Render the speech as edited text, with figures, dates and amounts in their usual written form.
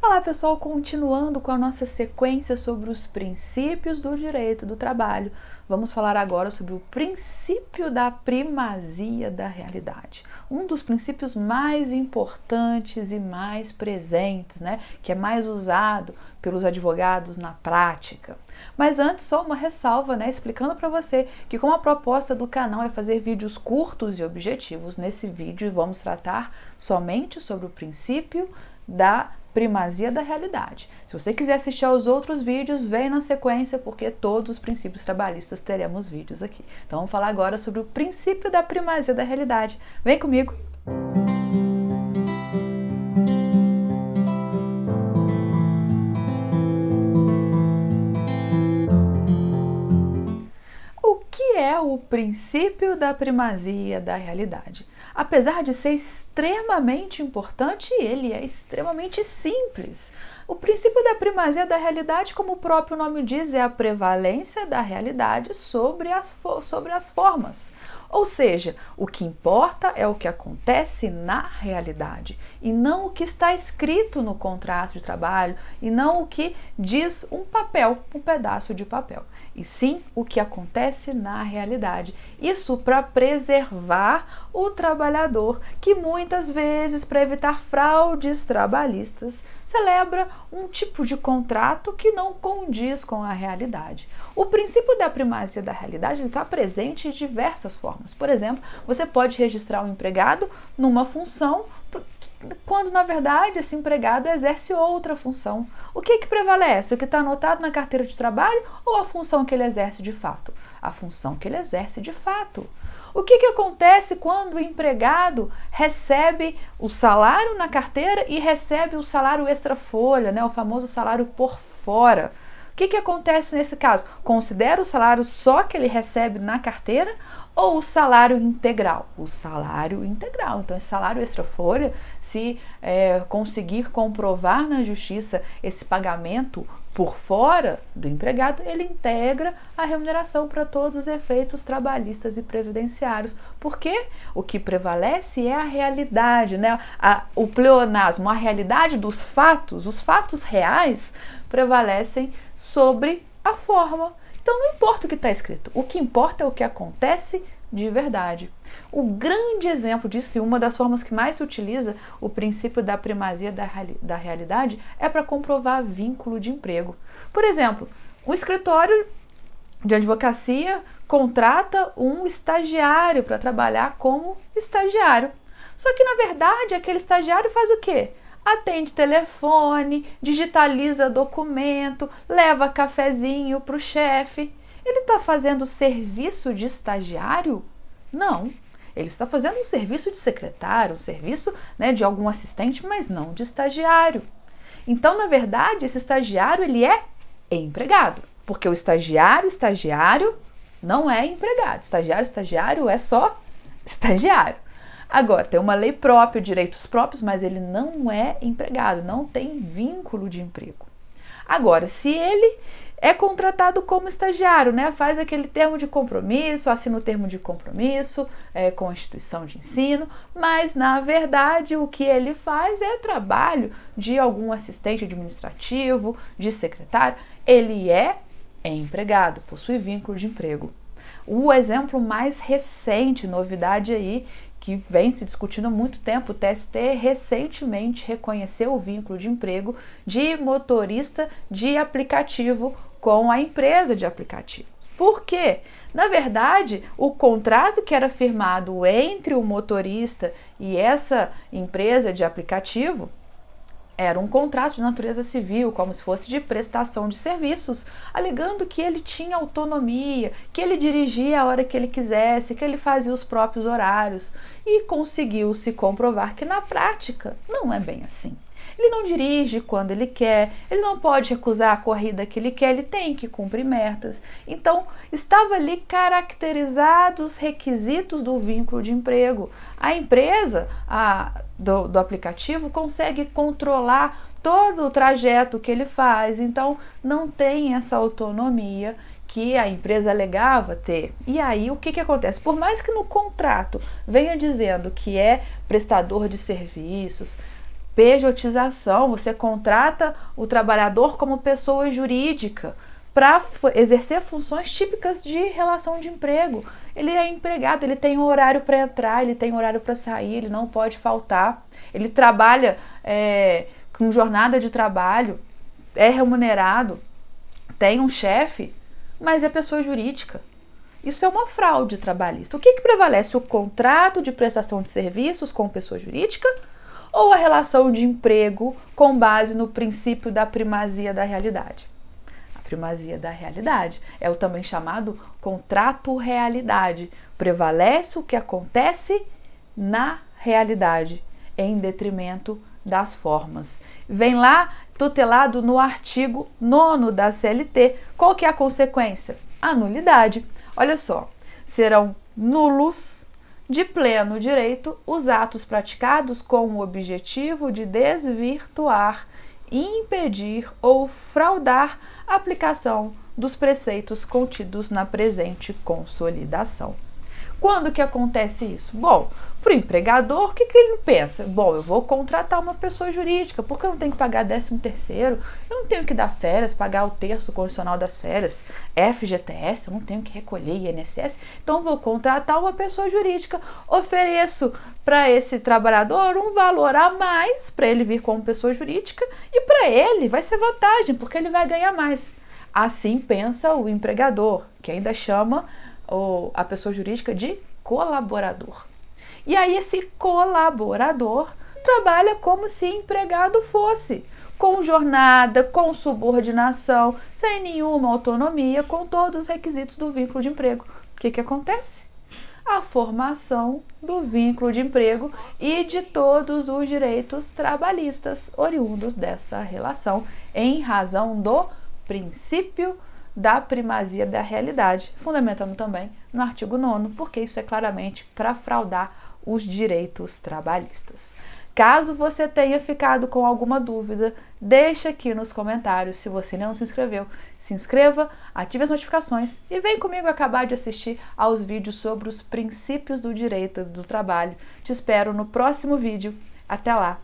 Olá pessoal, continuando com a nossa sequência sobre os princípios do direito do trabalho, vamos falar agora sobre o princípio da primazia da realidade. Um dos princípios mais importantes e mais presentes, que é mais usado pelos advogados na prática. Mas antes, só uma ressalva, explicando para você que como a proposta do canal é fazer vídeos curtos e objetivos, nesse vídeo vamos tratar somente sobre o princípio da primazia da realidade. Se você quiser assistir aos outros vídeos, vem na sequência, porque todos os princípios trabalhistas teremos vídeos aqui. Então vamos falar agora sobre o princípio da primazia da realidade. Vem comigo! O que é o princípio da primazia da realidade? Apesar de ser extremamente importante, ele é extremamente simples. O princípio da primazia da realidade, como o próprio nome diz, é a prevalência da realidade sobre as formas. Ou seja, o que importa é o que acontece na realidade e não o que está escrito no contrato de trabalho e não o que diz um papel, um pedaço de papel, e sim o que acontece na realidade. Isso para preservar o trabalhador, que muitas vezes, para evitar fraudes trabalhistas, celebra um tipo de contrato que não condiz com a realidade. O princípio da primazia da realidade está presente de diversas formas. Por exemplo, você pode registrar um empregado numa função quando, na verdade, esse empregado exerce outra função. O que prevalece? O que está anotado na carteira de trabalho ou a função que ele exerce de fato? A função que ele exerce de fato. O que acontece quando o empregado recebe o salário na carteira e recebe o salário extra-folha, o famoso salário por fora? O que acontece nesse caso? Considera o salário só que ele recebe na carteira ou o salário integral? O salário integral. Então, esse salário extra-folha, se conseguir comprovar na justiça esse pagamento por fora do empregado, ele integra a remuneração para todos os efeitos trabalhistas e previdenciários. Porque o que prevalece é a realidade, o pleonasmo, a realidade dos fatos, os fatos reais prevalecem sobre a forma. Então não importa o que está escrito, o que importa é o que acontece de verdade. O grande exemplo disso, e uma das formas que mais se utiliza o princípio da primazia da realidade, é para comprovar vínculo de emprego. Por exemplo, um escritório de advocacia contrata um estagiário para trabalhar como estagiário. Só que, na verdade, aquele estagiário faz o quê? Atende telefone, digitaliza documento, leva cafezinho para o chefe. Ele está fazendo serviço de estagiário? Não. Ele está fazendo um serviço de secretário, um serviço de algum assistente, mas não de estagiário. Então, na verdade, esse estagiário ele é empregado, porque o estagiário não é empregado. Estagiário é só estagiário. Agora, tem uma lei própria, direitos próprios, mas ele não é empregado, não tem vínculo de emprego. Agora, se ele é contratado como estagiário, faz aquele termo de compromisso, assina o termo de compromisso com a instituição de ensino, mas, na verdade, o que ele faz é trabalho de algum assistente administrativo, de secretário, ele é empregado, possui vínculo de emprego. O exemplo mais recente, novidade aí, que vem se discutindo há muito tempo, o TST recentemente reconheceu o vínculo de emprego de motorista de aplicativo com a empresa de aplicativo. Por quê? Na verdade, o contrato que era firmado entre o motorista e essa empresa de aplicativo era um contrato de natureza civil, como se fosse de prestação de serviços, alegando que ele tinha autonomia, que ele dirigia a hora que ele quisesse, que ele fazia os próprios horários. E conseguiu-se comprovar que na prática não é bem assim. Ele não dirige quando ele quer, ele não pode recusar a corrida que ele quer, ele tem que cumprir metas. Então, estava ali caracterizados os requisitos do vínculo de emprego. A empresa do aplicativo consegue controlar todo o trajeto que ele faz, então não tem essa autonomia que a empresa alegava ter. E aí, o que acontece? Por mais que no contrato venha dizendo que é prestador de serviços, pejotização, você contrata o trabalhador como pessoa jurídica para exercer funções típicas de relação de emprego. Ele é empregado, ele tem horário para entrar, ele tem horário para sair, ele não pode faltar. Ele trabalha com jornada de trabalho, é remunerado, tem um chefe, mas é pessoa jurídica. Isso é uma fraude trabalhista. O que prevalece? O contrato de prestação de serviços com pessoa jurídica ou a relação de emprego com base no princípio da primazia da realidade? A primazia da realidade é o também chamado contrato-realidade. Prevalece o que acontece na realidade, em detrimento das formas. Vem lá tutelado no artigo 9º da CLT. Qual que é a consequência? A nulidade. Olha só, serão nulos de pleno direito os atos praticados com o objetivo de desvirtuar, impedir ou fraudar a aplicação dos preceitos contidos na presente consolidação. Quando que acontece isso? Bom, para o empregador, o que ele pensa? Bom, eu vou contratar uma pessoa jurídica, porque eu não tenho que pagar 13º, eu não tenho que dar férias, pagar o terço condicional das férias, FGTS, eu não tenho que recolher INSS, então eu vou contratar uma pessoa jurídica, ofereço para esse trabalhador um valor a mais para ele vir como pessoa jurídica e para ele vai ser vantagem, porque ele vai ganhar mais. Assim pensa o empregador, que ainda chama a pessoa jurídica de colaborador. E aí esse colaborador trabalha como se empregado fosse, com jornada, com subordinação, sem nenhuma autonomia, com todos os requisitos do vínculo de emprego. O que acontece? A formação do vínculo de emprego e de todos os direitos trabalhistas oriundos dessa relação, em razão do princípio da primazia da realidade, fundamentando também no artigo 9º, porque isso é claramente para fraudar os direitos trabalhistas. Caso você tenha ficado com alguma dúvida, deixa aqui nos comentários. Se você ainda não se inscreveu, se inscreva, ative as notificações e vem comigo acabar de assistir aos vídeos sobre os princípios do direito do trabalho. Te espero no próximo vídeo. Até lá!